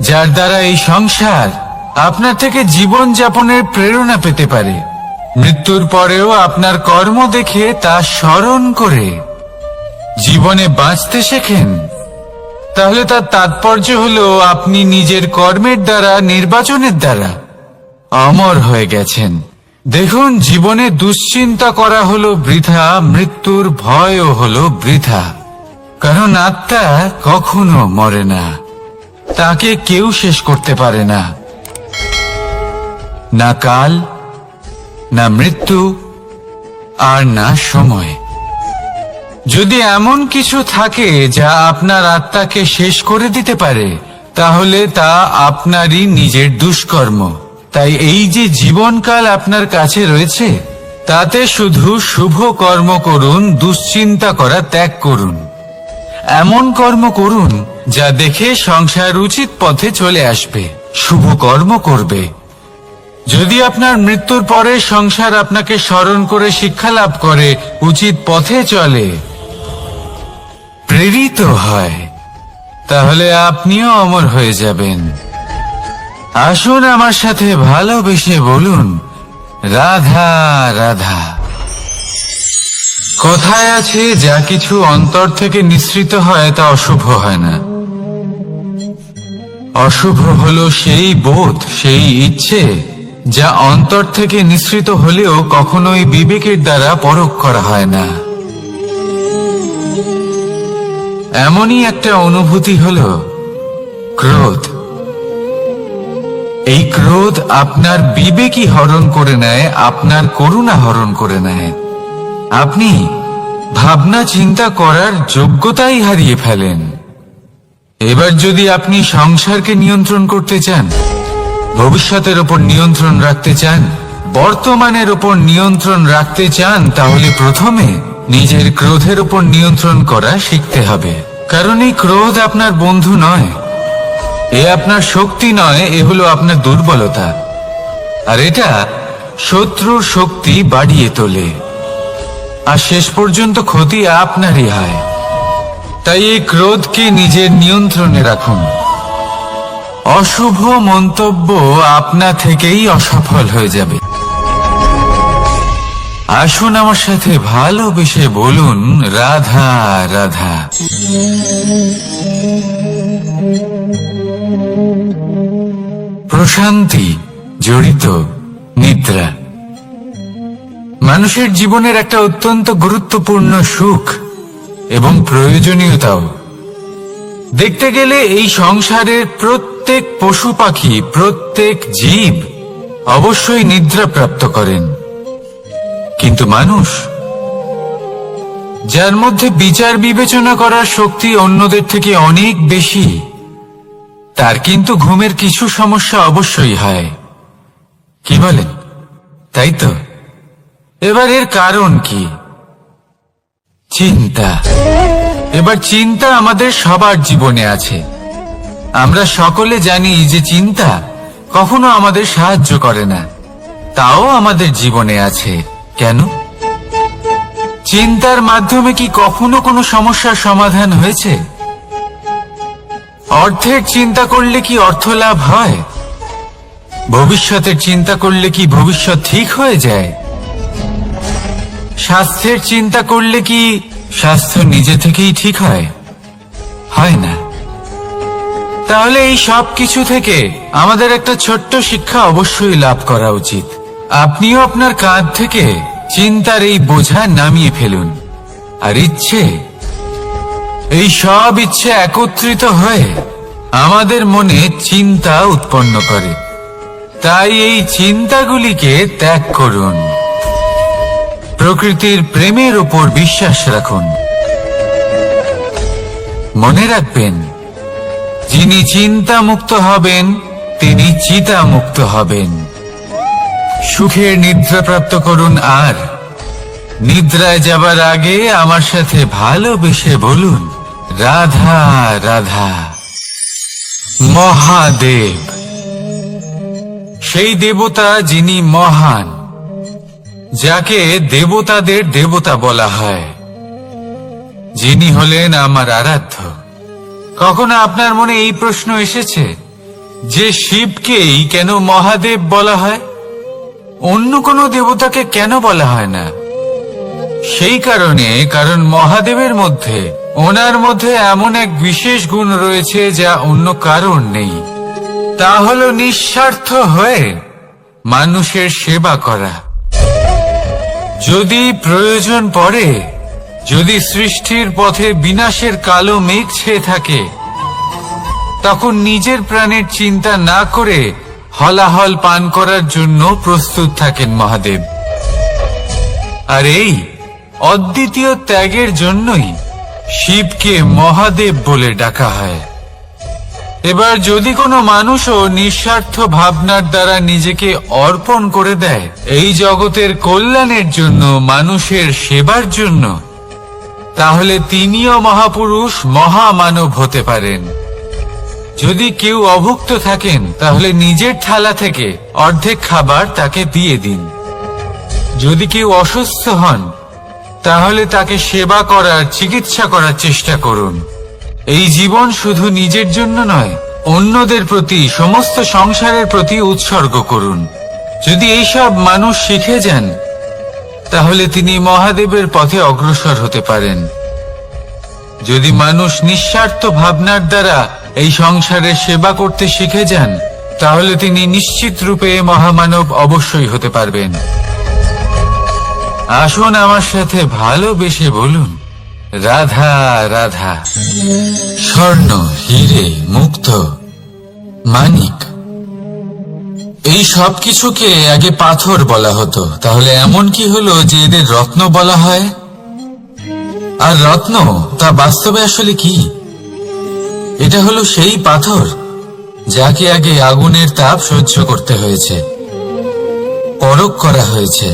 যার দ্বারা এই সংসার আপনার থেকে জীবন যাপনের প্রেরণা পেতে পারে। মৃত্যুর পরেও আপনার কর্ম দেখে তা স্মরণ করে জীবনে বাঁচতে শেখেন, তাহলে তার তাৎপর্য হলো আপনি নিজের কর্মের দ্বারা, নির্বাচনের দ্বারা অমর হয়ে গেছেন। দেখুন, জীবনে দুশ্চিন্তা করা হলো বৃথা, মৃত্যুর ভয়ও হলো বৃথা। কারণ আত্মা কখনো মরে না, তাকে কেউ শেষ করতে পারে না। না কাল, না মৃত্যু, আর না সময়। যদি এমন কিছু থাকে যা আপনার আত্মাকে শেষ করে দিতে পারে, তাহলে তা আপনারই নিজের দুষ্কর্ম। তাই এই যে জীবনকাল আপনার কাছে রয়েছে, তাতে শুধু শুভ কর্ম করুন, দুশ্চিন্তা করা ত্যাগ করুন। এমন কর্ম করুন যা দেখে সংসার উচিত পথে চলে আসবে, শুভ কর্ম করবে। যদি আপনার মৃত্যুর পরে সংসার আপনাকে স্মরণ করে শিক্ষা লাভ করে, উচিত পথে চলে, প্রেরিত হয়, তাহলে আপনিও অমর হয়ে যাবেন। আসুন আমার সাথে ভালোবেসে বলুন, রাধা রাধা। কথায় আছে, যা কিছু অন্তর থেকে নিঃসৃত হয় তা অশুভ হয় না। অশুভ হলো সেই বোধ, সেই ইচ্ছে যা অন্তর থেকে নিঃসৃত হলেও কখনোই বিবেকের দ্বারা পরখ করা হয় না। এমনই একটা অনুভূতি হলো ক্রোধ। এই ক্রোধ আপনার বিবেকই হরণ করে নেয়, আপনার করুণা হরণ করে নেয়। আপনি ভাবনা চিন্তা করার যোগ্যতাই হারিয়ে ফেলেন। এবার যদি আপনি সংসারকে নিয়ন্ত্রণ করতে চান, ভবিষ্যতের ওপর নিয়ন্ত্রণ রাখতে চান, বর্তমানের ওপর নিয়ন্ত্রণ রাখতে চান, তাহলে প্রথমে নিজের ক্রোধের ওপর নিয়ন্ত্রণ করা শিখতে হবে। কারণ এই ক্রোধ আপনার বন্ধু নয়, এ আপনার শক্তি নয়, এ হলো আপনার দুর্বলতা। আর এটা শত্রুর শক্তি বাড়িয়ে তোলে, আর শেষ পর্যন্ত ক্ষতি আপনারই হয়। তাই এই ক্রোধকে নিজের নিয়ন্ত্রণে রাখুন। অশুভ মন্তব্য আপনা থেকেই অসফল হয়ে যাবে। আসুন আমার সাথে ভালোবেসে বলুন, রাধা রাধা। প্রশান্তি জড়িত নিদ্রা মানুষের জীবনের একটা অত্যন্ত গুরুত্বপূর্ণ সুখ এবং প্রয়োজনীয়তাও। দেখতে গেলে এই সংসারের প্রত্যেক পশু পাখি, প্রত্যেক জীব অবশ্যই নিদ্রা প্রাপ্ত করেন। কিন্তু মানুষ, যার মধ্যে বিচার বিবেচনা করার শক্তি অন্যদের থেকে অনেক বেশি, তার কিন্তু ঘুমের কিছু সমস্যা অবশ্যই হয়। কি বলেন? তাই তো। এবার এর কারণ কি? চিন্তা। এবার চিন্তা আমাদের সবার জীবনে আছে। আমরা সকলে জানি যে চিন্তা কখনো আমাদের সাহায্য করে না, তাও আমাদের জীবনে আছে। কেন? চিন্তার মাধ্যমে কি কখনো কোনো সমস্যার সমাধান হয়েছে? অর্থের চিন্তা করলে কি অর্থ লাভ হয়? ভবিষ্যতের চিন্তা করলে কি ভবিষ্যৎ ঠিক হয়ে যায়? স্বাস্থ্যের চিন্তা করলে কি স্বাস্থ্য নিজে থেকেই ঠিক হয়? হয় না। তাহলে এই সব কিছু থেকে আমাদের একটা ছোট্ট শিক্ষা অবশ্যই লাভ করা উচিত। আপনিও আপনার কাঁধ থেকে চিন্তার এই বোঝা নামিয়ে ফেলুন। আর ইচ্ছে, এই সব ইচ্ছে একত্রিত হয়ে আমাদের মনে চিন্তা উৎপন্ন করে। তাই এই চিন্তাগুলিকে ত্যাগ করুন। প্রকৃতির প্রেমের উপর বিশ্বাস রাখুন। মনে রাখবেন, যিনি চিন্তা মুক্ত হবেন তিনি চিতা মুক্ত হবেন। সুখের নিদ্রা প্রাপ্ত করুন, আর নিদ্রায় যাবার আগে আমার সাথে ভালোবেসে বলুন, রাধা রাধা। মহাদেব, সেই দেবতা যিনি মহান, যাকে দেবতাদের দেবতা বলা হয়, যিনি হলেন আমার আরাধ্য। কখনো আপনার মনে এই প্রশ্ন এসেছে যে শিবকেই কেন মহাদেব বলা হয়, অন্য কোনো দেবতাকে কেন বলা হয় না? সেই কারণ মহাদেবের মধ্যে, ওনার মধ্যে এমন এক বিশেষ গুণ রয়েছে যা অন্য কারণ নেই। তা হলো নিঃস্বার্থ হয়ে মানুষের সেবা করা। যদি প্রয়োজন পড়ে, যদি সৃষ্টির পথে বিনাশের কালো মেঘ ছেয়ে থাকে, তখন নিজের প্রাণের চিন্তা না করে হলাহল পান করার জন্য প্রস্তুত থাকেন মহাদেব। আর এই অদ্বিতীয় ত্যাগের জন্যই শিবকে মহাদেব বলে ডাকা হয়। এবার যদি কোনো মানুষও নিঃস্বার্থ ভাবনার দ্বারা নিজেকে অর্পণ করে দেয় এই জগতের কল্যাণের জন্য, মানুষের সেবার জন্য, তাহলে তিনিও মহাপুরুষ, মহামানব হতে পারেন। যদি কেউ অভুক্ত থাকেন, তাহলে নিজের থালা থেকে অর্ধেক খাবার তাকে দিয়ে দিন। যদি কেউ অসুস্থ হন, তাহলে তাকে সেবা করার, চিকিৎসা করার চেষ্টা করুন। এই জীবন শুধু নিজের জন্য নয়, অন্যদের প্রতি, সমস্ত সংসারের প্রতি উৎসর্গ করুন। যদি এইসব মানুষ শিখে যান, তাহলে তিনি মহাদেবের পথে অগ্রসর হতে পারেন। যদি মানুষ নিঃস্বার্থ ভাবনার দ্বারা এই সংসারের সেবা করতে শিখে যান, তাহলে তিনি নিশ্চিত রূপে মহামানব অবশ্যই হতে পারবেন। আসুন আমার সাথে ভালোবেসে বলুন, রাধা রাধা। স্বর্ণ, হিরে, মুক্ত, মানিক, এই সব কিছুকে আগে পাথর বলা হতো। তাহলে এমন কি হলো যে এদের রত্ন বলা হয়? আর রত্ন তা বাস্তবে আসলে কি? এটা হলো সেই পাথর যাকে আগে আগুনের তাপ সহ্য করতে হয়েছে, পরখ করা হয়েছে,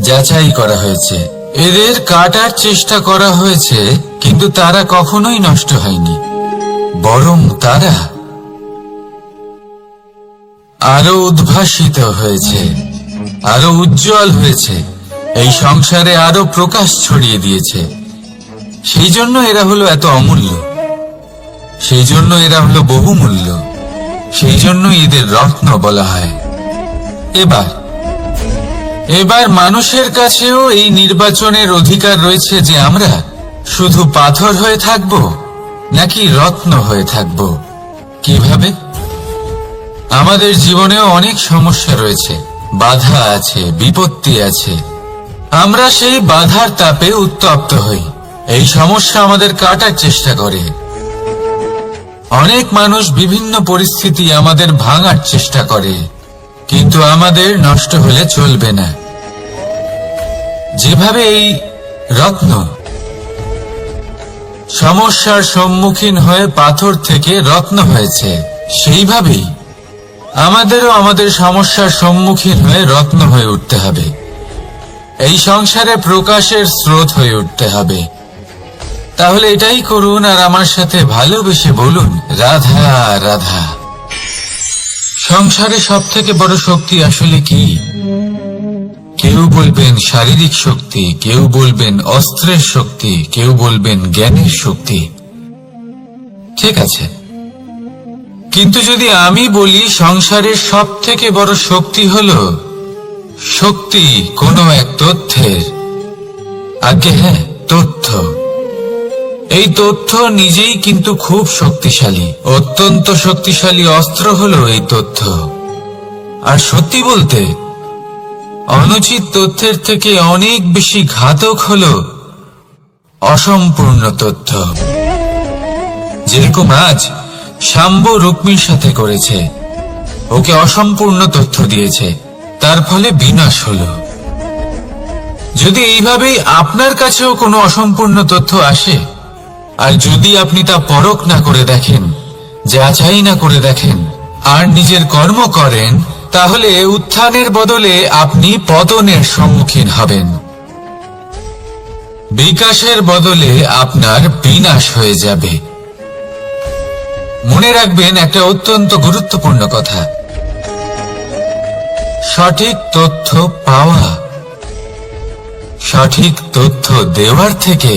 যাচাই করা হয়েছে, এদের কাটার চেষ্টা করা হয়েছে, কিন্তু তারা কখনোই নষ্ট হয়নি, বরং তারা আরো উদ্ভাসিত হয়েছে, আরো উজ্জ্বল হয়েছে, এই সংসারে আরো প্রকাশ ছড়িয়ে দিয়েছে। সেই জন্য এরা হলো এত অমূল্য, সেই জন্য এরা হলো বহুমূল্য, সেই জন্য এদের রত্ন বলা হয়। এবার মানুষের কাছেও এই নির্বাচনের অধিকার রয়েছে যে আমরা শুধু পাথর হয়ে থাকব নাকি রত্ন হয়ে থাকব। কিভাবে? আমাদের জীবনেও অনেক সমস্যা রয়েছে, বাধা আছে, বিপত্তি আছে। আমরা সেই বাধার তাপে উত্তপ্ত হই, এই সমস্যা আমাদের কাটার চেষ্টা করে। অনেক মানুষ বিভিন্ন পরিস্থিতি আমাদের ভাঙার চেষ্টা করে, কিন্তু আমাদের নষ্ট হলে চলবে না। যেভাবে এই রত্ন সমস্যার সম্মুখীন হয়ে পাথর থেকে রত্ন হয়েছে, সেইভাবেই আমাদেরও আমাদের সমস্যার সম্মুখীন হয়ে রত্ন হয়ে উঠতে হবে। এই সংসারে প্রকাশের স্রোত হয়ে উঠতে হবে। তাহলে এটাই করুন আর আমার সাথে ভালোবেসে বলুন, রাধা রাধা। সংসারে সব থেকে বড় শক্তি আসলে কি? কেউ বলবেন শারীরিক শক্তি, কেউ বলবেন অস্ত্রের শক্তি, কেউ বলবেন জ্ঞানের শক্তি। ঠিক আছে, কিন্তু যদি আমি বলি সংসারের সব থেকে বড় শক্তি হলো শক্তি কোনো এক তথ্যের, আগে হ্যাঁ, তথ্য। এই তথ্য নিজেই কিন্তু খুব শক্তিশালী, অত্যন্ত শক্তিশালী অস্ত্র হলো এই তথ্য। আর সত্যি বলতে, অনুচিত তথ্যের থেকে অনেক বেশি ঘাতক হলো অসম্পূর্ণ তথ্য। যেরকম আজ শাম্ব রুক্মির সাথে করেছে, ওকে অসম্পূর্ণ তথ্য দিয়েছে, তার ফলে বিনাশ হলো। যদি এইভাবেই আপনার কাছেও কোনো অসম্পূর্ণ তথ্য আসে, আর যদি আপনি তা পরখ না করে দেখেন, যাচাই না করে দেখেন, আর নিজের কর্ম করেন, তাহলে উত্থানের বদলে আপনি পতনের সম্মুখীন হবেন। বিকাশের বদলে আপনার বিনাশ হয়ে যাবে। মনে রাখবেন একটা অত্যন্ত গুরুত্বপূর্ণ কথা, সঠিক তথ্য পাওয়া সঠিক তথ্য দেওয়ার থেকে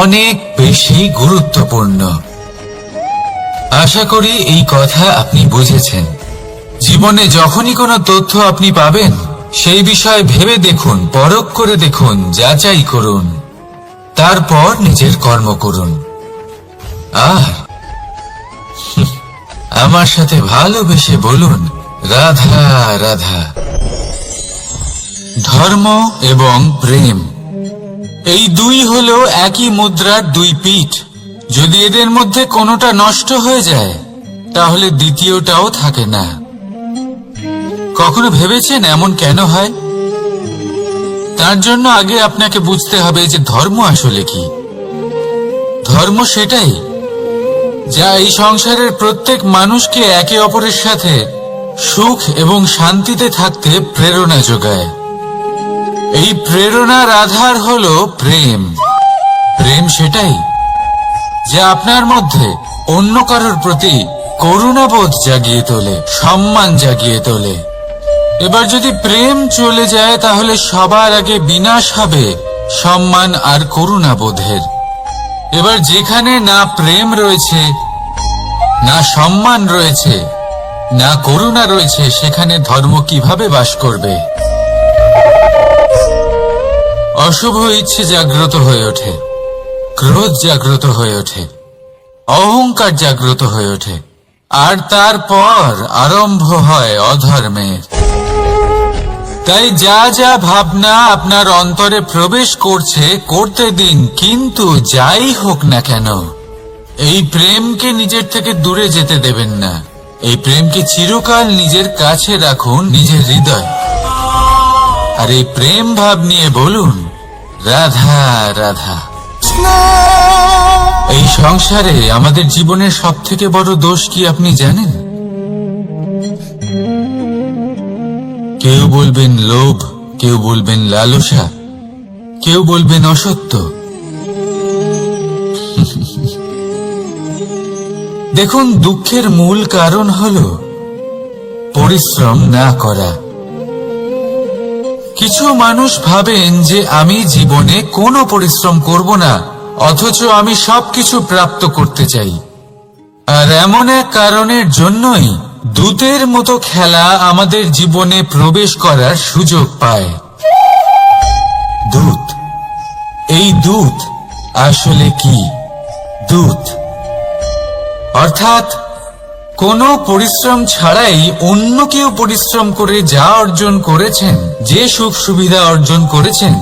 অনেক বেশি গুরুত্বপূর্ণ। আশা করি এই কথা আপনি বুঝেছেন। জীবনে যখনই কোনো তথ্য আপনি পাবেন, সেই বিষয়ে ভেবে দেখুন, পরখ করে দেখুন, যাচাই করুন, তারপর নিজের কর্ম করুন। আর আমার সাথে ভালোবেসে বলুন, রাধা রাধা। ধর্ম এবং প্রেম, এই দুই হলো একই মুদ্রার দুই পিঠ। যদি এদের মধ্যে কোনোটা নষ্ট হয়ে যায়, তাহলে দ্বিতীয়টাও থাকে না। কখনো ভেবেছেন এমন কেন হয়? তার জন্য আগে আপনাকে বুঝতে হবে যে ধর্ম আসলে কি। ধর্ম সেটাই যা এই সংসারের প্রত্যেক মানুষকে একে অপরের সাথে সুখ এবং শান্তিতে থাকতে প্রেরণা যোগায়। এই প্রেরণার আধার হলো প্রেম। প্রেম সেটাই যা আপনার মধ্যে অন্য কারোর প্রতি করুণাবোধ জাগিয়ে তোলে, সম্মান জাগিয়ে তোলে। এবার যদি প্রেম চলে যায়, তাহলে সবার আগে বিনাশ হবে সম্মান আর করুণাবোধের। এবার যেখানে না প্রেম রয়েছে, না সম্মান রয়েছে, না করুণা রয়েছে, সেখানে ধর্ম কিভাবে বাস করবে? অশুভ ইচ্ছে জাগ্রত হয়ে ওঠে, ক্রোধ জাগ্রত হয়ে ওঠে, অহংকার জাগ্রত হয়ে ওঠে, আর তারপর আরম্ভ হয় অধর্মের। তাই যা যা ভাবনা আপনার অন্তরে প্রবেশ করছে, করতে দিন, কিন্তু যাই হোক না কেন, এই প্রেমকে নিজের থেকে দূরে যেতে দেবেন না। এই প্রেমকে চিরকাল নিজের কাছে রাখুন, নিজের হৃদয়। আর এই প্রেম ভাব নিয়ে বলুন, রাধা রাধা। এই সংসারে আমাদের জীবনের সব থেকে বড় দোষ কি আপনি জানেন? কেউ বলবেন লোভ, কেউ বলবেন লালসা, কেউ বলবেন অসত্য। দেখুন, দুঃখের মূল কারণ হলো পরিশ্রম না করা। কিছু মানুষ ভাবেন যে আমি জীবনে কোনো পরিশ্রম করব না, অথচ আমি সবকিছু প্রাপ্ত করতে চাই। আর এমন এক কারণের জন্যই দূতের মতো খেলা আমাদের জীবনে প্রবেশ করার সুযোগ পায়। দূত, এই দূত আসলে কি? দূত অর্থাৎ কোনো পরিশ্রম ছাড়াই অন্য কেউ পরিশ্রম করে যা অর্জন করেছেন, যে সুখ সুবিধা অর্জন করেছেন,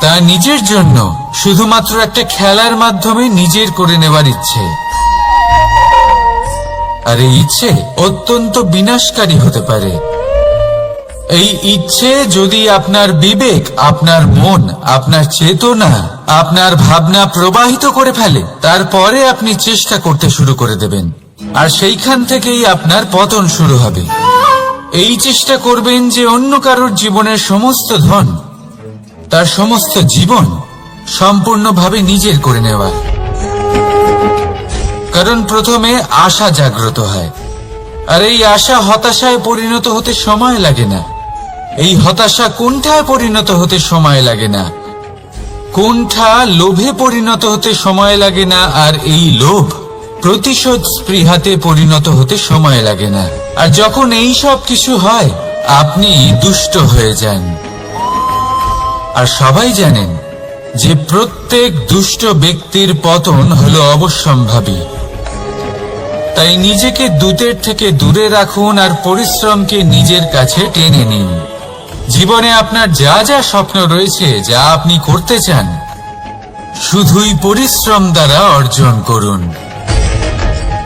তা নিজের জন্য শুধুমাত্র একটা খেলার মাধ্যমে নিজের করে নেবার ইচ্ছে। আর এই ইচ্ছে অত্যন্ত বিনাশকারী হতে পারে। এই ইচ্ছে যদি আপনার বিবেক, আপনার মন, আপনার চেতনা, আপনার ভাবনা প্রবাহিত করে ফেলে, তারপরে আপনি চেষ্টা করতে শুরু করে দেবেন, আর সেইখান থেকেই আপনার পতন শুরু হবে। এই চেষ্টা করবেন যে অন্য কারোর জীবনের সমস্ত ধন, তার সমস্ত জীবন সম্পূর্ণভাবে নিজের করে নেওয়া। কারণ প্রথমে আশা জাগ্রত হয়, আর এই আশা হতাশায় পরিণত হতে সময় লাগে না। এই হতাশা কুণ্ঠায় পরিণত হতে সময় লাগে না, কুণ্ঠা লোভে পরিণত হতে সময় লাগে না, আর এই লোভ প্রতিশোধ স্পৃহাতে পরিণত হতে সময় লাগে না। আর যখন এই সব কিছু হয়, আপনি দুষ্ট হয়ে যান। আর সবাই জানেন যে প্রত্যেক দুষ্ট ব্যক্তির পতন হলো অবশ্যম্ভাবী। তাই নিজেকে দূতের থেকে দূরে রাখুন আর পরিশ্রমকে নিজের কাছে টেনে নিন। জীবনে আপনার যা যা স্বপ্ন রয়েছে, যা আপনি করতে চান, শুধুই পরিশ্রম দ্বারা অর্জন করুন।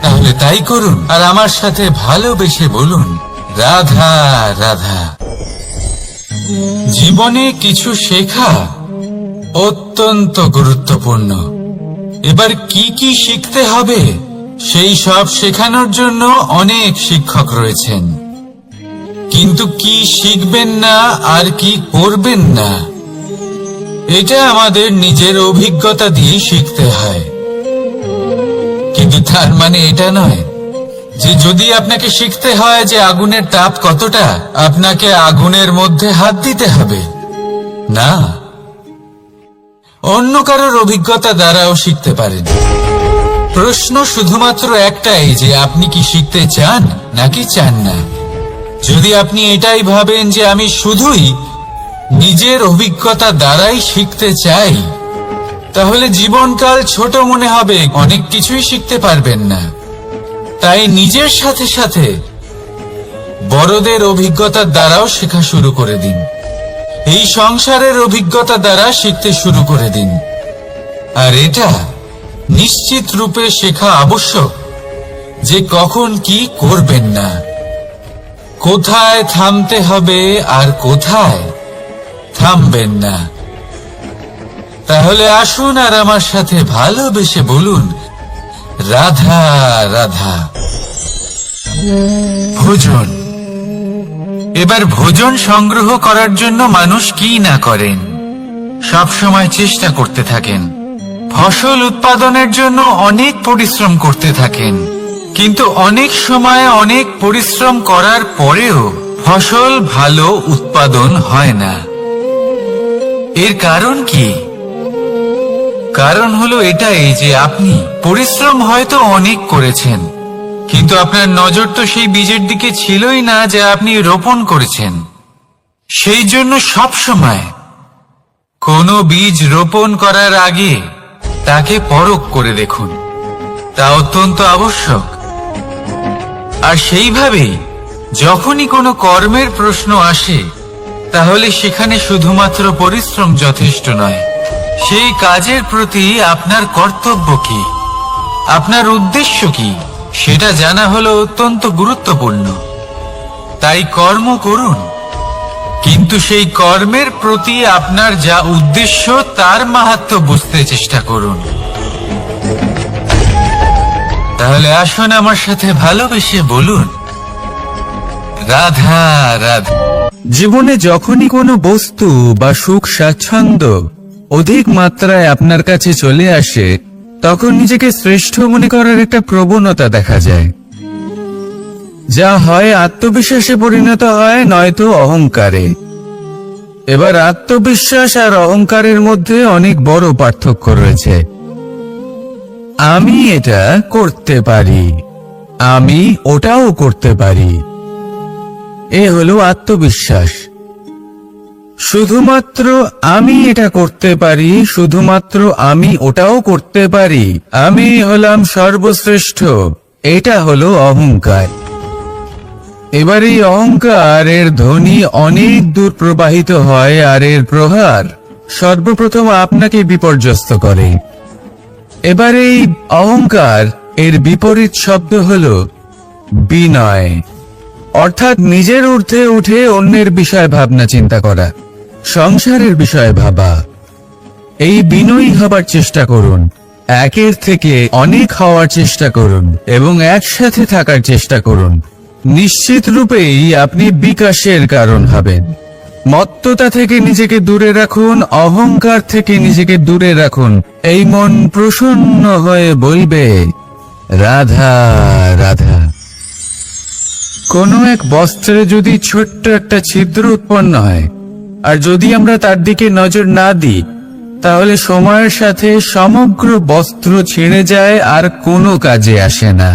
তাহলে তাই করুন, আর আমার সাথে ভালোবেসে বলুন, রাধা রাধা। জীবনে কিছু শেখা অত্যন্ত গুরুত্বপূর্ণ। এবার কি কি শিখতে হবে, সেই সব শেখানোর জন্য অনেক শিক্ষক রয়েছেন। কিন্তু কি শিখবেন না আর কি করবেন না, এটা আমাদের নিজের অভিজ্ঞতা দিয়ে শিখতে হয়। কিন্তু তার মানে এটা নয় যে যদি আপনাকে শিখতে হয় যে আগুনের তাপ কতটা, আপনাকে আগুনের মধ্যে হাত দিতে হবে। না, অন্য কারোর অভিজ্ঞতা দ্বারাও শিখতে পারেন। প্রশ্ন শুধুমাত্র একটাই যে আপনি কি শিখতে চান নাকি চান না। যদি আপনি এটাই ভাবেন যে আমি শুধুই নিজের অভিজ্ঞতা দ্বারাই শিখতে চাই, তাহলে জীবনকাল ছোট মনে হবে, অনেক কিছুই শিখতে পারবেন না। তাই নিজের সাথে সাথে বড়দের অভিজ্ঞতার দ্বারাও শেখা শুরু করে দিন। এই সংসারের অভিজ্ঞতা দ্বারা শিখতে শুরু করে দিন। আর এটা নিশ্চিত রূপে শেখা আবশ্যক যে কখন কি করবেন না, কোথায় থামতে হবে আর কোথায় থামবেন না। তাহলে আসুন আর আমার সাথে ভালোবেসে বলুন, রাধা রাধা। ভোজন। এবার ভোজন সংগ্রহ করার জন্য মানুষ কি না করেন, সব সময় চেষ্টা করতে থাকেন। ফসল উৎপাদনের জন্য অনেক পরিশ্রম করতে থাকেন, কিন্তু অনেক সময় অনেক পরিশ্রম করার পরেও ফসল ভালো উৎপাদন হয় না। এর কারণ কি? কারণ হলো এটাই যে আপনি পরিশ্রম হয়তো অনেক করেছেন, কিন্তু আপনার নজর তো সেই বীজের দিকে ছিলই না যা আপনি রোপণ করেছেন। সেই জন্য সব সময় কোনো বীজ রোপণ করার আগে তাকে পরখ করে দেখুন, তা অত্যন্ত আবশ্যক। আর সেইভাবেই যখনই কোনো কর্মের প্রশ্ন আসে, তাহলে সেখানে শুধুমাত্র পরিশ্রম যথেষ্ট নয়। সেই কাজের প্রতি আপনার কর্তব্য কি, আপনার উদ্দেশ্য কি, সেটা জানা হলো অত্যন্ত গুরুত্বপূর্ণ। তাই কর্ম করুন, কিন্তু সেই কর্মের প্রতি আপনার যা উদ্দেশ্য তার মাহাত্ম্য বুঝতে চেষ্টা করুন। তাহলে আসুন আমার সাথে ভালোবেসে বলুন, রাধা রাধা। জীবনে যখনই কোনো বস্তু বা সুখ স্বাচ্ছন্দ্য অধিক মাত্রায় আপনার কাছে চলে আসে, তখন নিজেকে শ্রেষ্ঠ মনে করার একটা প্রবণতা দেখা যায়, যা হয় আত্মবিশ্বাসে পরিণত হয়, নয়তো অহংকারে। এবার আত্মবিশ্বাস আর অহংকারের মধ্যে অনেক বড় পার্থক্য রয়েছে। আমি এটা করতে পারি, আমি ওটাও করতে পারি, এ হলো আত্মবিশ্বাস। শুধুমাত্র আমি এটা করতে পারি, শুধুমাত্র আমি ওটাও করতে পারি, আমি হলাম সর্বশ্রেষ্ঠ, এটা হলো অহংকার। এবার এই অহংকারের ধ্বনি অনেক দূর প্রবাহিত হয়, আর এর প্রহার সর্বপ্রথম আপনাকে বিপর্যস্ত করে। এবার এই অহংকার এর বিপরীত শব্দ হলো বিনয়, অর্থাৎ নিজের ঊর্ধ্বে উঠে অন্যের বিষয় ভাবনা চিন্তা করা, সংসারের বিষয়ে ভাবা। এই বিনয়ী হবার চেষ্টা করুন, একের থেকে অনেক হওয়ার চেষ্টা করুন এবং একসাথে থাকার চেষ্টা করুন। নিশ্চিত রূপেই আপনি বিকাশের কারণ হবেন। মত্ততা থেকে নিজেকে দূরে রাখুন, অহংকার থেকে নিজেকে দূরে রাখুন। এই মন প্রসন্ন হয়ে বলবে, রাধা রাধা। কোনো এক বস্ত্রে যদি ছোট্ট একটা ছিদ্র উৎপন্ন হয়, আর যদি আমরা তার দিকে নজর না দিই, তাহলে সময়ের সাথে সমগ্র বস্ত্র ছিঁড়ে যায় আর কোনো কাজে আসে না।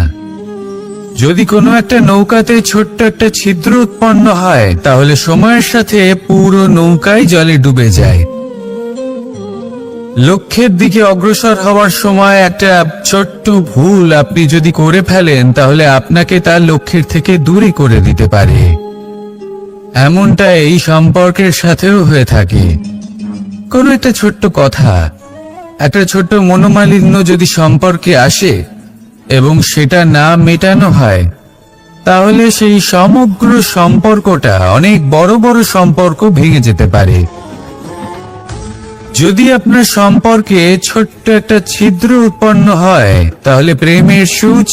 যদি কোনো একটা নৌকাতে ছোট্ট একটা ছিদ্র উৎপন্ন হয়, তাহলে সময়ের সাথে পুরো নৌকাই জলে ডুবে যায়। লক্ষ্যের দিকে অগ্রসর হওয়ার সময় একটা ছোট্ট ভুল আপনি যদি করে ফেলেন, তাহলে আপনাকে তার লক্ষ্যের থেকে দূরে করে দিতে পারে। এমনটা এই সম্পর্কের সাথেও হয়ে থাকে। কোনো একটা ছোট্ট কথা, একটা ছোট্ট মনোমালিন্য যদি সম্পর্কে আসে এবং সেটা না মেটানো হয়, তাহলে সেই সমগ্র সম্পর্কটা, অনেক বড় বড় সম্পর্ক ভেঙে যেতে পারে। যদি আপনার সম্পর্কে ছোট্ট একটা ছিদ্র উৎপন্ন হয়, তাহলে প্রেমের সূচ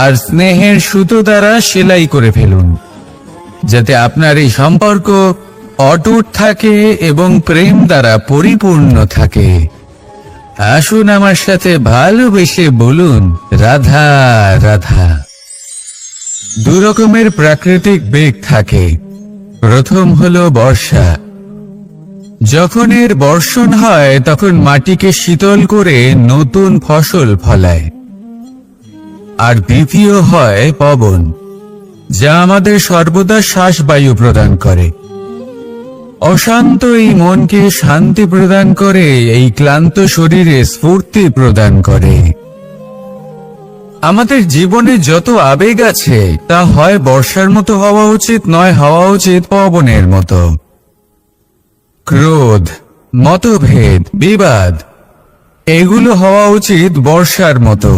আর স্নেহের সুতো দ্বারা সেলাই করে ফেলুন, যাতে আপনার এই সম্পর্ক অটুট থাকে এবং প্রেম দ্বারা পরিপূর্ণ থাকে। আসুন আমার সাথে ভালোবেসে বলুন, রাধা রাধা। দু রকমের প্রাকৃতিক বেগ থাকে। প্রথম হলো বর্ষা। যখন এর বর্ষণ হয়, তখন মাটিকে শীতল করে নতুন ফসল ফলায়। আর দ্বিতীয় হয় পবন, যা আমাদের সর্বদা শ্বাসবায়ু প্রদান করে। অশান্ত এই মনকে শান্তি প্রদান করে, এই ক্লান্ত শরীরে স্ফূর্তি প্রদান করে। আমাদের জীবনে যত আবেগ আছে তা হয় বর্ষার মতো হওয়া উচিত, নয় হওয়া উচিত পবনের মতো। ক্রোধ, মতভেদ, বিবাদ এগুলো হওয়া উচিত বর্ষার মতো।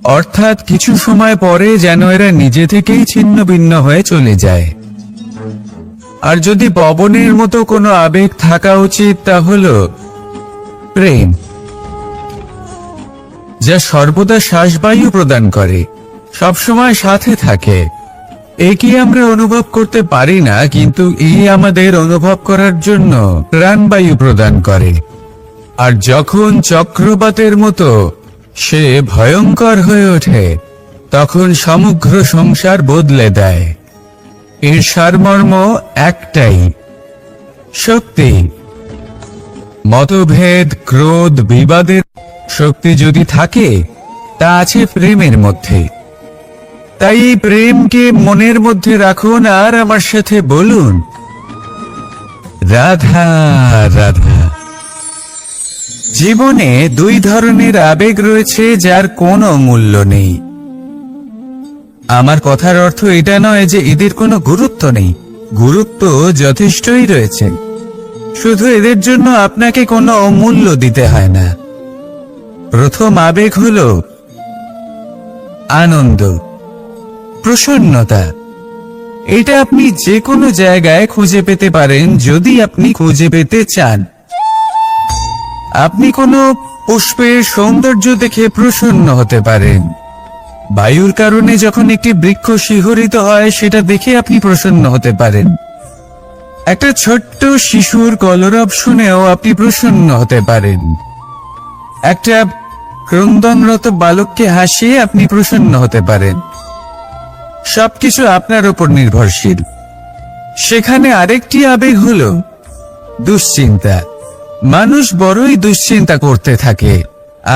অর্থাৎ কিছু সময় পরে যেন এরা নিজে থেকেই ছিন্ন ভিন্ন হয়ে চলে যায়। আর যদি পবনের মতো কোনো আবেগ থাকা উচিত তা হলো প্রেম, যা সর্বদা শ্বাসবায়ু প্রদান করে, সবসময় সাথে থাকে। একে আমরা অনুভব করতে পারি না, কিন্তু এই আমাদের অনুভব করার জন্য প্রাণবায়ু প্রদান করে। আর যখন চক্রবাতের মতো সে ভয়ঙ্কর হয়ে ওঠে, তখন সমগ্র সংসার বদলে দেয়। এর সারমর্ম একটাই, শক্তি। মতভেদ, ক্রোধ, বিবাদের শক্তি যদি থাকে, তা আছে প্রেমের মধ্যে। তাই এই প্রেমকে মনের মধ্যে রাখুন আর আমার সাথে বলুন, রাধা রাধা। জীবনে দুই ধরনের আবেগ রয়েছে যার কোনো মূল্য নেই। আমার কথার অর্থ এটা নয় যে এদের কোনো গুরুত্ব নেই, গুরুত্ব যথেষ্টই রয়েছে, শুধু এদের জন্য আপনাকে কোনো মূল্য দিতে হয় না। প্রথম আবেগ হলো আনন্দ, প্রসন্নতা। এটা আপনি যে কোনো জায়গায় খুঁজে পেতে পারেন যদি আপনি খুঁজে পেতে চান। আপনি কোনো পুষ্পের সৌন্দর্য দেখে প্রসন্ন হতে পারেন। বায়ুর কারণে যখন একটি বৃক্ষ শিহরিত হয়, সেটা দেখে আপনি প্রসন্ন হতে পারেন। একটা ছোট্ট শিশুর কলরব শুনেও আপনি প্রসন্ন হতে পারেন। একটা ক্রন্দনরত বালককে হাসিয়ে আপনি প্রসন্ন হতে পারেন। সবকিছু আপনার উপর নির্ভরশীল। সেখানে আরেকটি আবেগ হলো দুশ্চিন্তা। মানুষ বড়ই দুশ্চিন্তা করতে থাকে।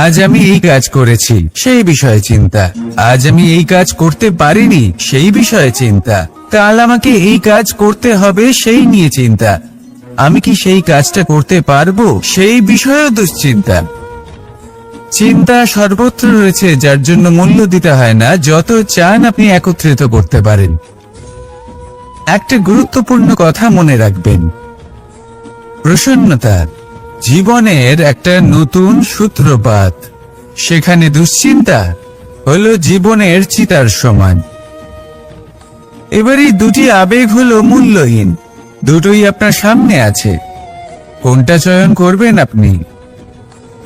আজ আমি এই কাজ করেছি, সেই বিষয়ে চিন্তা। আজ আমি এই কাজ করতে পারিনি, সেই বিষয়ে চিন্তা। কাল আমাকে এই কাজ করতে হবে, সেই নিয়ে চিন্তা। আমি কি সেই কাজটা করতে পারবো, সেই বিষয়েও দুশ্চিন্তা। চিন্তা সর্বত্র রয়েছে, যার জন্য মূল্য দিতে হয় না। যত চান আপনি একত্রিত করতে পারেন। একটা গুরুত্বপূর্ণ কথা মনে রাখবেন, প্রসন্নতা জীবনের একটা নতুন সূত্রপাত। সেখানে দুশ্চিন্তা হলো জীবনের চিতার সমান। এবার এই দুটি আবেগ হলো মূল্যহীন, দুটোই আপনার সামনে আছে। কোনটা চয়ন করবেন আপনি,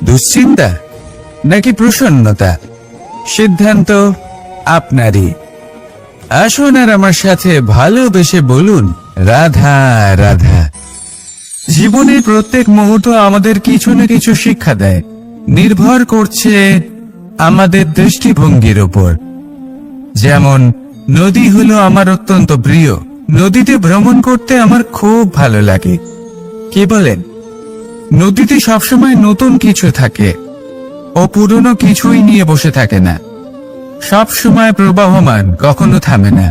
দুশ্চিন্তা নাকি প্রসন্নতা? সিদ্ধান্ত আপনারই। আসুন আর আমার সাথে ভালোবেসে বলুন, রাধা রাধা। জীবনের প্রত্যেক মুহূর্ত আমাদের কিছু না কিছু শিক্ষা দেয়, নির্ভর করছে আমাদের দৃষ্টিভঙ্গির উপর। যেমন নদী হলো আমার অত্যন্ত প্রিয়। নদীতে ভ্রমণ করতে আমার খুব ভালো লাগে। কি বলেন? নদীতে সবসময় নতুন কিছু থাকে, ও পুরনো কিছুই নিয়ে বসে থাকে না। সব সময় প্রবাহমান, কখনো থামে না।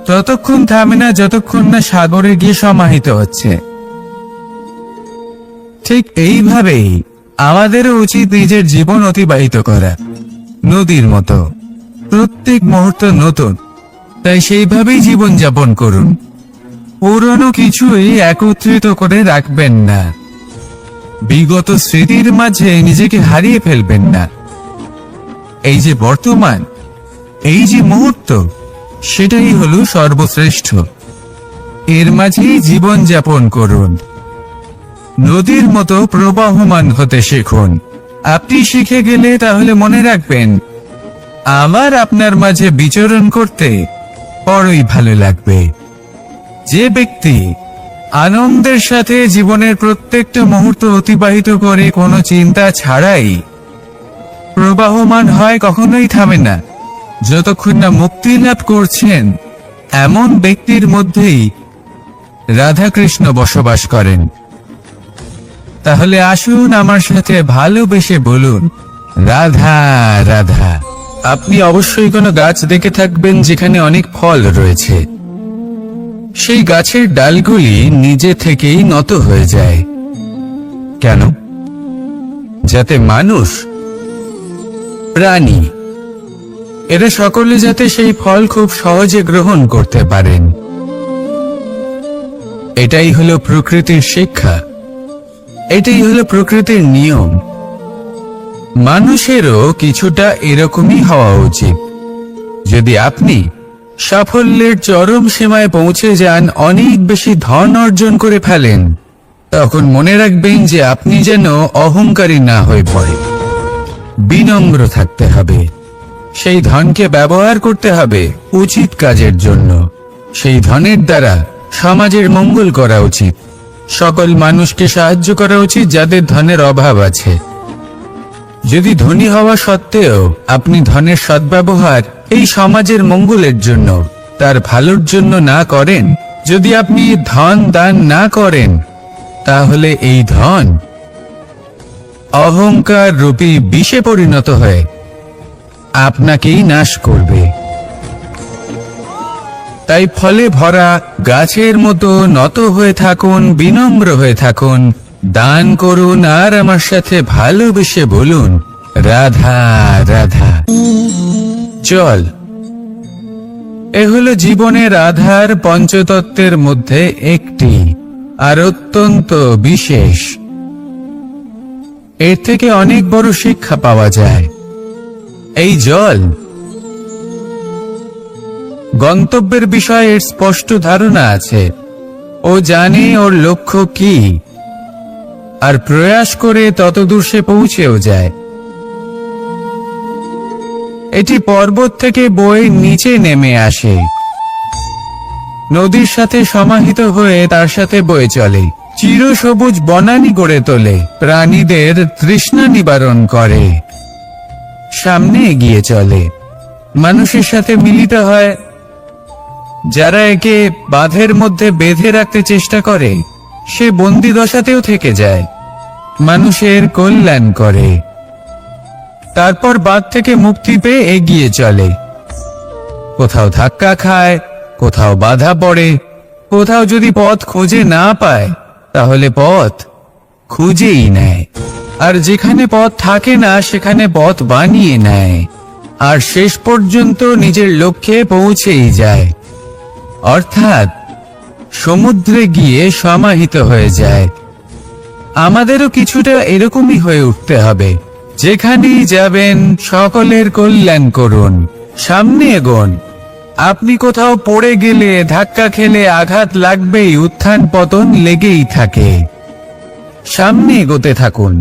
ততক্ষণ থামে না যতক্ষণ না সাগরে গিয়ে সমাহিত হচ্ছে। ঠিক এইভাবেই আমাদেরও উচিত নিজের জীবন অতিবাহিত করা, নদীর মতো। প্রত্যেক মুহূর্ত নতুন, তাই সেইভাবেই জীবন যাপন করুন। পুরনো কিছুই একত্রিত করে রাখবেন না। বিগত স্মৃতির মাঝে নিজেকে হারিয়ে ফেলবেন না। এই যে বর্তমান, এই যে মুহূর্ত, সেটাই হলো সর্বশ্রেষ্ঠ। এর মাঝেই জীবন যাপন করুন। নদীর মতো প্রবাহমান হতে শিখুন। আপনি শিখে গেলে তাহলে মনে রাখবেন, আমার আপনার মাঝে বিচরণ করতে বড়ই ভালো লাগবে। যে ব্যক্তি আনন্দের সাথে জীবনের প্রত্যেকটা মুহূর্ত অতিবাহিত করে কোনো চিন্তা ছাড়াই প্রবাহমান হয়, কখনোই থামে না যতক্ষণ না মুক্তি লাভ করছেন, এমন ব্যক্তির মধ্যেই রাধাকৃষ্ণ বসবাস করেন। তাহলে আসুন আমার সাথে ভালোবেসে বলুন, রাধা রাধা। আপনি অবশ্যই কোনো গাছ দেখে থাকবেন যেখানে অনেক ফল রয়েছে। সেই গাছের ডালগুলি নিজে থেকেই নত হয়ে যায়। কেন? যাতে মানুষ, প্রাণী, এরা সকলে যাতে সেই ফল খুব সহজে গ্রহণ করতে পারেন। এটাই হলো প্রকৃতির শিক্ষা, এটাই হলো প্রকৃতির নিয়ম। মানুষেরও কিছুটা এরকমই হওয়া উচিত। যদি আপনি সাফল্যের চরম সীমায় পৌঁছে যান, অনেক বেশি ধন অর্জন করে ফেলেন, তখন মনে রাখবেন যে আপনি যেন অহংকারী না হয়ে পড়ে। বিনম্র থাকতে হবে। সেই ধনকে ব্যবহার করতে হবে উচিত কাজের জন্য। সেই ধনের দ্বারা সমাজের মঙ্গল করা উচিত। সকল মানুষকে সাহায্য করা উচিত যাদের ধনের অভাব আছে। যদি ধনী হওয়া সত্ত্বেও আপনি ধনের সদ্ব্যবহার এই সমাজের মঙ্গলের জন্য, তার ভালোর জন্য না করেন, যদি আপনি ধন দান না করেন, তাহলে এই ধন অহংকার রূপী বিষে পরিণত হয়ে আপনাকেই নাশ করবে। তাই ফলে ভরা গাছের মতো নত হয়ে থাকুন, বিনম্র হয়ে থাকুন, দান করুন, আর আমার সাথে ভালোবেসে বলুন রাধা রাধা। চল, এ হলো জীবনের আধার পঞ্চতত্ত্বের মধ্যে একটি, আর অত্যন্ত বিশেষ। এর থেকে অনেক বড় শিক্ষা পাওয়া যায়। এই জল গন্তব্যের বিষয়ে এর স্পষ্ট ধারণা আছে। ও জানে ওর লক্ষ্য কি, আর প্রয়াস করে ততদূর সে পৌঁছেও যায়। এটি পর্বত থেকে বয়ে নিচে নেমে আসে, নদীর সাথে সমাহিত হয়ে তার সাথে বয়ে চলে, চিরসবুজ বনানী গড়ে তোলে, প্রাণীদের তৃষ্ণা নিবারণ করে, সামনে এগিয়ে চলে, মানুষের সাথে মিলিত হয়। যারা একে বাঁধের মধ্যে বেঁধে রাখতে চেষ্টা করে, সে বন্দি দশাতেও থেকে যায়, মানুষের কল্যাণ করে। তারপর বাঁধ থেকে মুক্তি পেয়ে এগিয়ে চলে। কোথাও ধাক্কা খায়, কোথাও বাধা পড়ে, কোথাও যদি পথ খুঁজে না পায়, তাহলে পথ খুঁজেই নেয়। আর যেখানে পথ থাকে না, সেখানে পথ বানিয়ে নেয়, আর শেষ পর্যন্ত নিজের লক্ষ্যে পৌঁছেই যায়। অর্থাৎ সমুদ্রে গিয়ে সমাহিত হয়ে যায়। আমাদেরও কিছুটা এরকমই হয়ে উঠতে হবে। যেখানেই যাবেন সকলের কল্যাণ করুন, সামনে এগোন। আপনি কোথাও পড়ে গেলে, ধাক্কা খেলে আঘাত লাগবেই, উত্থান পতন লেগেই থাকে। সামনে এগোতে থাকুন।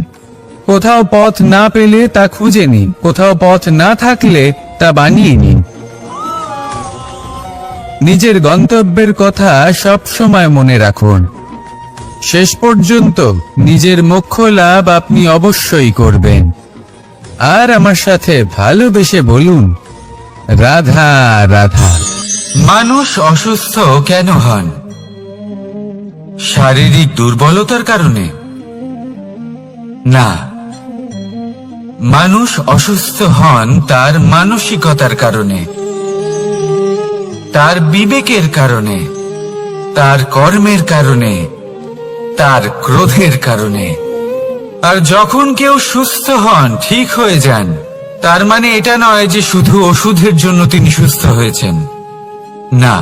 কোথাও পথ না পেলে তা খুঁজে নিন, কোথাও পথ না থাকলে তা বানিয়ে নিন। নিজের গন্তব্যের কথা সব সময় মনে রাখুন। শেষ পর্যন্ত নিজের মোক্ষ লাভ আপনি অবশ্যই করবেন। আর আমার সাথে ভালোবেসে বলুন রাধা রাধা। মানুষ অসুস্থ কেন হন? শারীরিক দুর্বলতার কারণে? না, মানুষ অসুস্থ হন তার মানসিকতার কারণে, তার বিবেকের কারণে, তার কর্মের কারণে, তার ক্রোধের কারণে। আর যখন কেউ সুস্থ হন, ঠিক হয়ে যান, তার মানে এটা নয় যে শুধু ওষুধের জন্য তিনি সুস্থ হয়েছেন। না,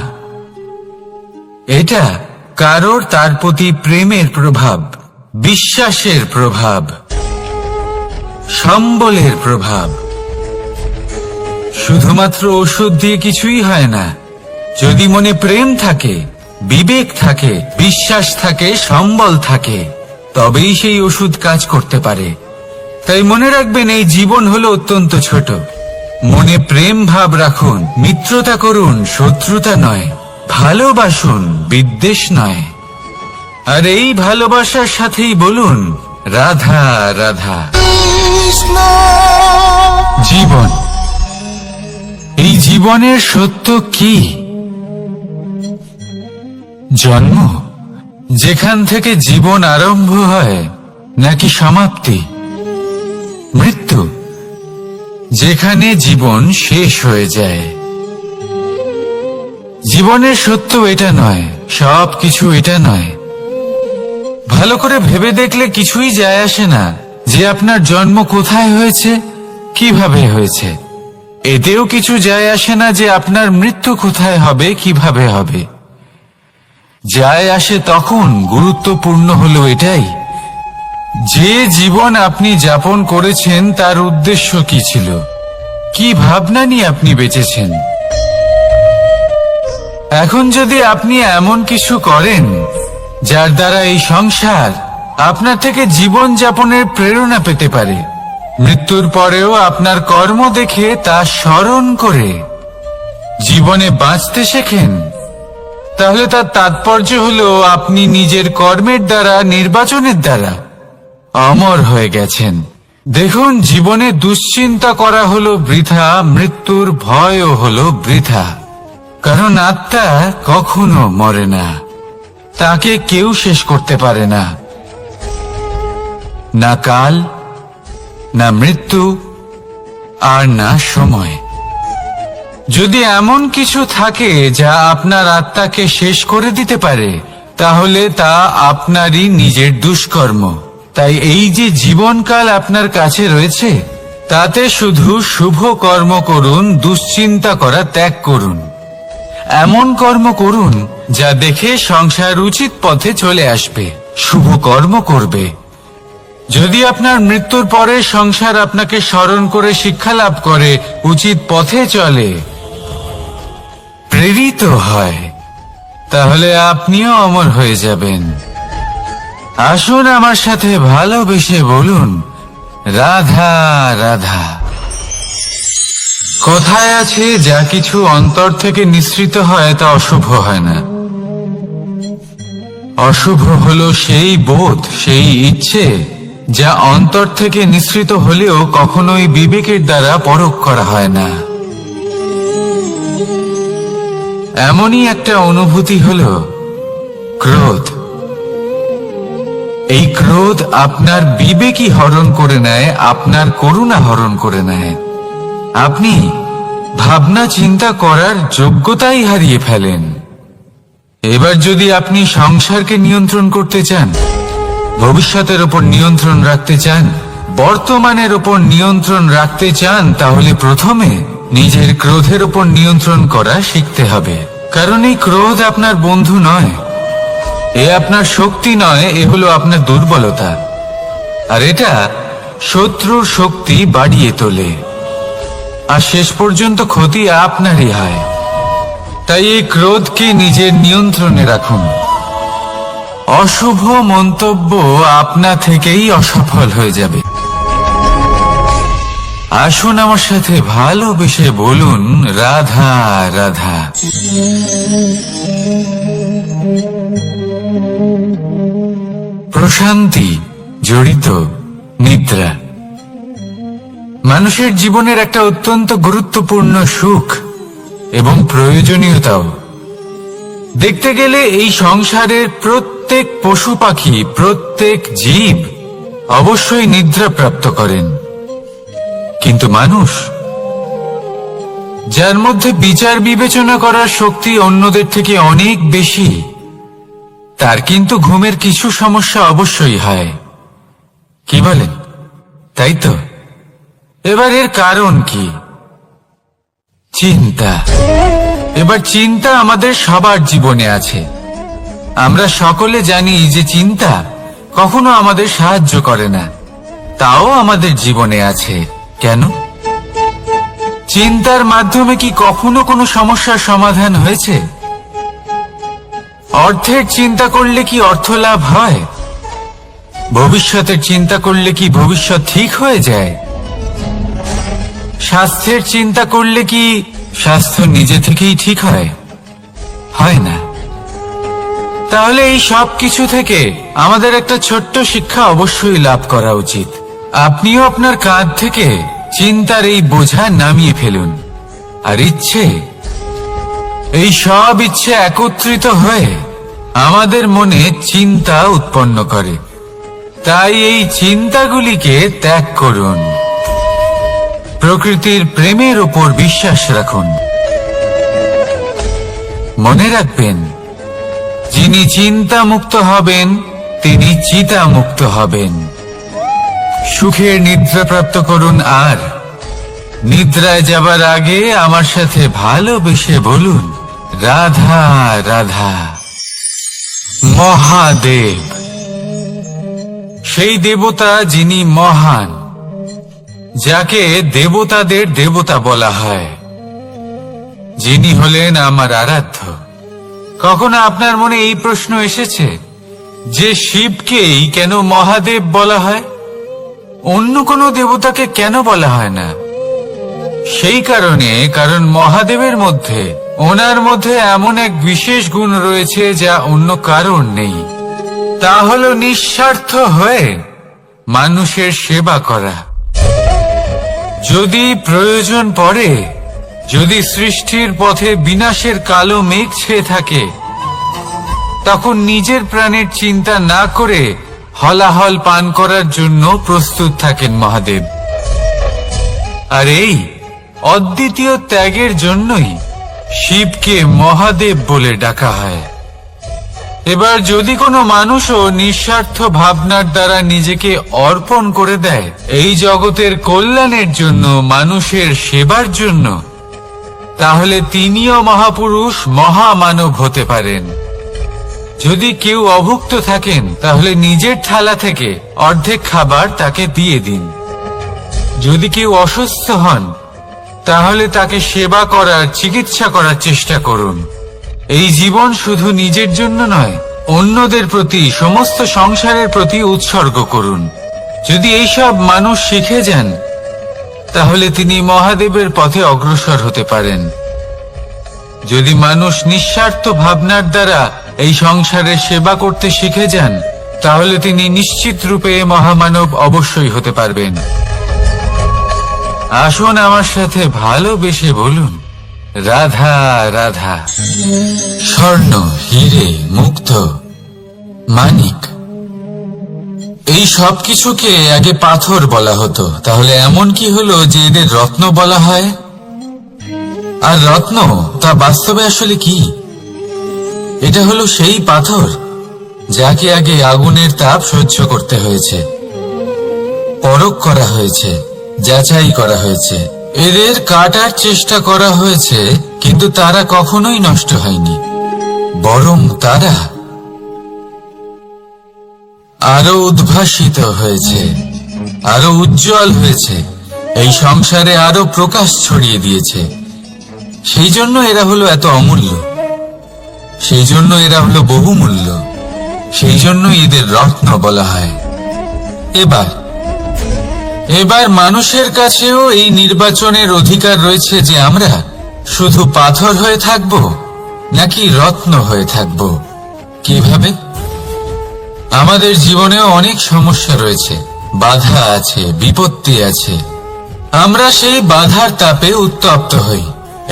এটা কারোর তার প্রতি প্রেমের প্রভাব, বিশ্বাসের প্রভাব, সম্বলের প্রভাব। শুধুমাত্র ওষুধ দিয়ে কিছুই হয় না। যদি মনে প্রেম থাকে, বিবেক থাকে, বিশ্বাস থাকে, সম্বল থাকে, তবেই সেই ওষুধ কাজ করতে পারে। তাই মনে রাখবেন, এই জীবন হলো অত্যন্ত ছোট। মনে প্রেম ভাব রাখুন, মিত্রতা করুন, শত্রুতা নয়, ভালোবাসুন, বিদ্বেষ নয়। আর এই ভালোবাসার সাথেই বলুন রাধা রাধা। জীবন, এই জীবনের সত্য কি? জন্ম, যেখান থেকে জীবন আরম্ভ হয়, নাকি সমাপ্তি? মৃত্যু, যেখানে জীবন শেষ হয়ে যায়। জীবনের সত্য এটা নয়, সবকিছু এটা নয়। ভালো করে ভেবে দেখলে কিছুই যায় আসে না যে আপনার জন্ম কোথায় হয়েছে, কিভাবে হয়েছে। এতেও কিছু যায় আসে না যে আপনার মৃত্যু কোথায় হবে, কিভাবে হবে। যায় আসে তখন, গুরুত্বপূর্ণ হলো এটাই যে জীবন আপনি যাপন করেছেন তার উদ্দেশ্য কি ছিল, কি ভাবনা নিয়ে আপনি বেঁচেছেন। এখন যদি আপনি এমন কিছু করেন যার দ্বারা এই সংসার আপনার থেকে জীবন যাপনের প্রেরণা পেতে পারে, মৃত্যুর পরেও আপনার কর্ম দেখে তা স্মরণ করে জীবনে বাঁচতে শেখেন, তাহলে তার তাৎপর্য হলো আপনি নিজের কর্মের দ্বারা, নির্বাচনের দ্বারা অমর হয়ে গেছেন। দেখুন, জীবনে দুশ্চিন্তা করা হলো বৃথা, মৃত্যুর ভয়ও হলো বৃথা। কারণ আত্মা কখনো মরে না, তাকে কেউ শেষ করতে পারে না। না কাল, না মৃত্যু, আর না সময়। যদি এমন কিছু থাকে যা আপনার আত্মাকে শেষ করে দিতে পারে, তাহলে তা আপনারই নিজের দুষ্কর্ম। তাই এই যে জীবনকাল আপনার কাছে রয়েছে, তাতে শুধু শুভ কর্ম করুন, দুশ্চিন্তা করা ত্যাগ করুন। এমন কর্ম করুন যা দেখে সংসার উচিত পথে চলে আসবে, শুভ কর্ম করবে। যদি আপনার মৃত্যুর পরে সংসার আপনাকে স্মরণ করে শিক্ষা লাভ করে, উচিত পথে চলে, প্রেরিত হয়, তাহলে আপনিও অমর হয়ে যাবেন। আসুন আমার সাথে ভালোবেসে বলুন, রাধা রাধা। কথায় আছে, যা কিছু অন্তর থেকে নিঃসৃত হয় তা অশুভ হয় না। অশুভ হলো সেই বোধ, সেই ইচ্ছে যা অন্তর থেকে নিঃসৃত হলেও কখনোই বিবেকের দ্বারা পরখ করা হয় না। এমনই একটা অনুভূতি হলো ক্রোধ। এই ক্রোধ আপনার বিবেকই হরণ করে নেয়, আপনার করুণা হরণ করে নেয়। আপনি ভাবনা চিন্তা করার যোগ্যতাই হারিয়ে ফেলেন। এবার যদি আপনি সংসারকে নিয়ন্ত্রণ করতে চান, ভবিষ্যতের উপর নিয়ন্ত্রণ রাখতে চান, বর্তমানের উপর নিয়ন্ত্রণ রাখতে চান, তাহলে প্রথমে নিজের ক্রোধের উপর নিয়ন্ত্রণ করা শিখতে হবে। কারণ এই ক্রোধ আপনার বন্ধু নয়, এ আপনার শক্তি নয়, এ হলো আপনার দুর্বলতা। আর এটা শত্রুর শক্তি বাড়িয়ে তোলে, আর শেষ পর্যন্ত ক্ষতি আপনারই হয়। তাই এই ক্রোধকে নিজের নিয়ন্ত্রণে রাখুন। অশুভ মন্তব্য আপনা থেকেই অসফল হয়ে যাবে। আসুন আমার সাথে ভালোবেসে বলুন, রাধা রাধা। প্রশান্তি জড়িত নিদ্রা মানুষের জীবনের একটা অত্যন্ত গুরুত্বপূর্ণ সুখ এবং প্রয়োজনীয়তাও। দেখতে গেলে এই সংসারের প্রত্যেক পশু পাখি, প্রত্যেক জীব অবশ্যই নিদ্রা প্রাপ্ত করেন, কিন্তু মানুষ, যার মধ্যে বিচার বিবেচনা করার শক্তি অন্যদের থেকে অনেক বেশি, তার কিন্তু ঘুমের কিছু সমস্যা অবশ্যই হয়। কি বলেন? তাই তো। এবার এর কারণ কি? চিন্তা। এবার চিন্তা আমাদের সবার জীবনে আছে। আমরা সকলে জানি যে চিন্তা কখনো আমাদের সাহায্য করে না, তাও আমাদের জীবনে আছে। কেন? চিন্তার মাধ্যমে কি কখনো কোনো সমস্যার সমাধান হয়েছে? অর্থের চিন্তা করলে কি অর্থ লাভ হয়? ভবিষ্যতের চিন্তা করলে কি ভবিষ্যৎ ঠিক হয়ে যায়? স্বাস্থ্যের চিন্তা করলে কি স্বাস্থ্য নিজে থেকেই ঠিক হয়? হয় না। তাহলে এই সব কিছু থেকে আমাদের একটা ছোট্ট শিক্ষা অবশ্যই লাভ করা উচিত। আপনিও আপনার কাঁধ থেকে চিন্তার এই বোঝা নামিয়ে ফেলুন। আর ইচ্ছে, এই সব ইচ্ছে একত্রিত হয়ে আমাদের মনে চিন্তা উৎপন্ন করে। তাই এই চিন্তাগুলিকে ত্যাগ করুন। প্রকৃতির প্রেমের উপর বিশ্বাস রাখুন। মনে রাখবেন, যিনি চিন্তা মুক্ত হবেন তিনি চিতা মুক্ত হবেন। সুখের নিদ্রা প্রাপ্ত করুন, আর নিদ্রায় যাবার আগে আমার সাথে ভালোবেসে বলুন, রাধা রাধা। মহাদেব, সেই দেবতা যিনি মহান, যাকে দেবতাদের দেবতা বলা হয়, যিনি হলেন আমার আরাধ্য। কখনো আপনার মনে এই প্রশ্ন এসেছে যে শিবকেই কেন মহাদেব বলা হয়, অন্য কোনো দেবতাকে কেন বলা হয় না? সেই কারণ মহাদেবের মধ্যে, ওনার মধ্যে এমন এক বিশেষ গুণ রয়েছে যা অন্য কারোর নেই। তা হলো নিঃস্বার্থ হয়ে মানুষের সেবা করা। যদি প্রয়োজন পড়ে, যদি সৃষ্টির পথে বিনাশের কালো মেঘ ছেয়ে থাকে, তখন নিজের প্রাণের চিন্তা না করে হলাহল পান করার জন্য প্রস্তুত থাকেন মহাদেব। আর এই অদ্বিতীয় ত্যাগের জন্যই শিবকে মহাদেব বলে ডাকা হয়। এবার যদি কোনো মানুষও নিঃস্বার্থ ভাবনার দ্বারা নিজেকে অর্পণ করে দেয় এই জগতের কল্যাণের জন্য, মানুষের সেবার জন্য, তাহলে তিনিও মহাপুরুষ, মহামানব হতে পারেন। যদি কেউ অভুক্ত থাকেন, তাহলে নিজের থালা থেকে অর্ধেক খাবার তাকে দিয়ে দিন। যদি কেউ অসুস্থ হন, তাহলে তাকে সেবা করার, চিকিৎসা করার চেষ্টা করুন। এই জীবন শুধু নিজের জন্য নয়, অন্যদের প্রতি, সমস্ত সংসারের প্রতি উৎসর্গ করুন। যদি এইসব মানুষ শিখে যান, তাহলে তিনি মহাদেবের পথে অগ্রসর হতে পারেন। যদি মানুষ নিঃস্বার্থ ভাবনার দ্বারা এই সংসারের সেবা করতে শিখে যান, তাহলে তিনি নিশ্চিত রূপে মহামানব অবশ্যই হতে পারবেন। আসুন আমার সাথে ভালোবেসে বলুন, রাধা রাধা। স্বর্ণ, হিরে, মুক্ত, মানিক, এই সব কিছুকে আগে পাথর বলা হতো। তাহলে এমন কি হলো যে এদের রত্ন বলা হয়? আর রত্ন তা বাস্তবে আসলে কি? এটা হলো সেই পাথর যাকে আগে আগুনের তাপ সহ্য করতে হয়েছে, পরখ করা হয়েছে, যাচাই করা হয়েছে, এদের কাটার চেষ্টা করা হয়েছে, কিন্তু তারা কখনোই নষ্ট হয়নি, বরং তারা আরো উদ্ভাসিত হয়েছে, আরো উজ্জ্বল হয়েছে, এই সংসারে আরো প্রকাশ ছড়িয়ে দিয়েছে। সেই জন্য এরা হলো এত অমূল্য, সেই জন্য এরা হলো বহুমূল্য, সেই জন্য এদের রত্ন বলা হয়। এবার মানুষের কাছেও এই নির্বাচনের অধিকার রয়েছে যে আমরা শুধু পাথর হয়ে থাকব নাকি রত্ন হয়ে থাকব। কিভাবে? আমাদের জীবনেও অনেক সমস্যা রয়েছে, বাধা আছে, বিপত্তি আছে। আমরা সেই বাধার তাপে উত্তপ্ত হই,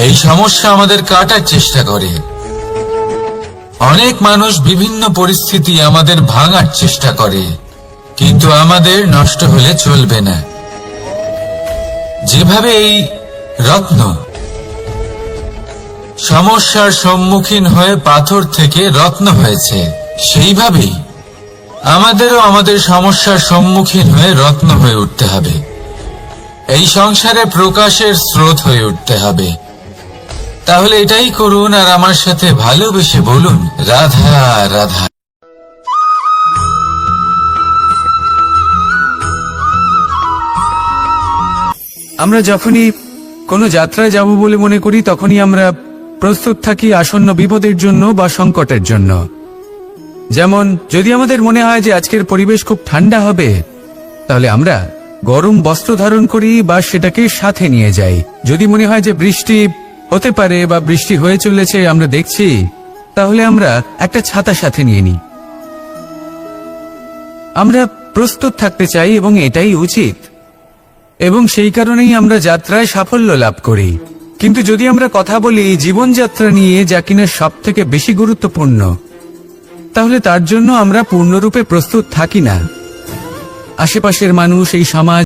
এই সমস্যা আমাদের কাটার চেষ্টা করে। অনেক মানুষ বিভিন্ন পরিস্থিতি আমাদের ভাঙার চেষ্টা করে, কিন্তু আমাদের নষ্ট হলে চলবে না। যেভাবে এই রত্ন সমস্যার সম্মুখীন হয়ে পাথর থেকে রত্ন হয়েছে, সেইভাবেই আমাদেরও আমাদের সমস্যার সম্মুখীন হয়ে রত্ন হয়ে উঠতে হবে। এই সংসারে প্রকাশের স্রোত হয়ে উঠতে হবে। তাহলে এটাই করুন আর আমার সাথে ভালোবেসে বলুন, রাধা রাধা। আমরা যখনই কোনো যাত্রায় যাব বলে মনে করি, তখনই আমরা প্রস্তুত থাকি আসন্ন বিপদের জন্য বা সংকটের জন্য। যেমন যদি আমাদের মনে হয় যে আজকের পরিবেশ খুব ঠান্ডা হবে, তাহলে আমরা গরম বস্ত্র ধারণ করি বা সেটাকে সাথে নিয়ে যাই। যদি মনে হয় যে বৃষ্টি হতে পারে বা বৃষ্টি হয়ে চলেছে, আমরা দেখছি, তাহলে আমরা একটা ছাতা সাথে নিয়ে নিই। আমরা প্রস্তুত থাকতে চাই এবং এটাই উচিত, এবং সেই কারণেই আমরা যাত্রায় সাফল্য লাভ করি। কিন্তু যদি আমরা কথা বলি জীবনযাত্রা নিয়ে, যা কিনা সব থেকে বেশি গুরুত্বপূর্ণ, তাহলে তার জন্য আমরা পূর্ণরূপে প্রস্তুত থাকি না। আশেপাশের মানুষ, এই সমাজ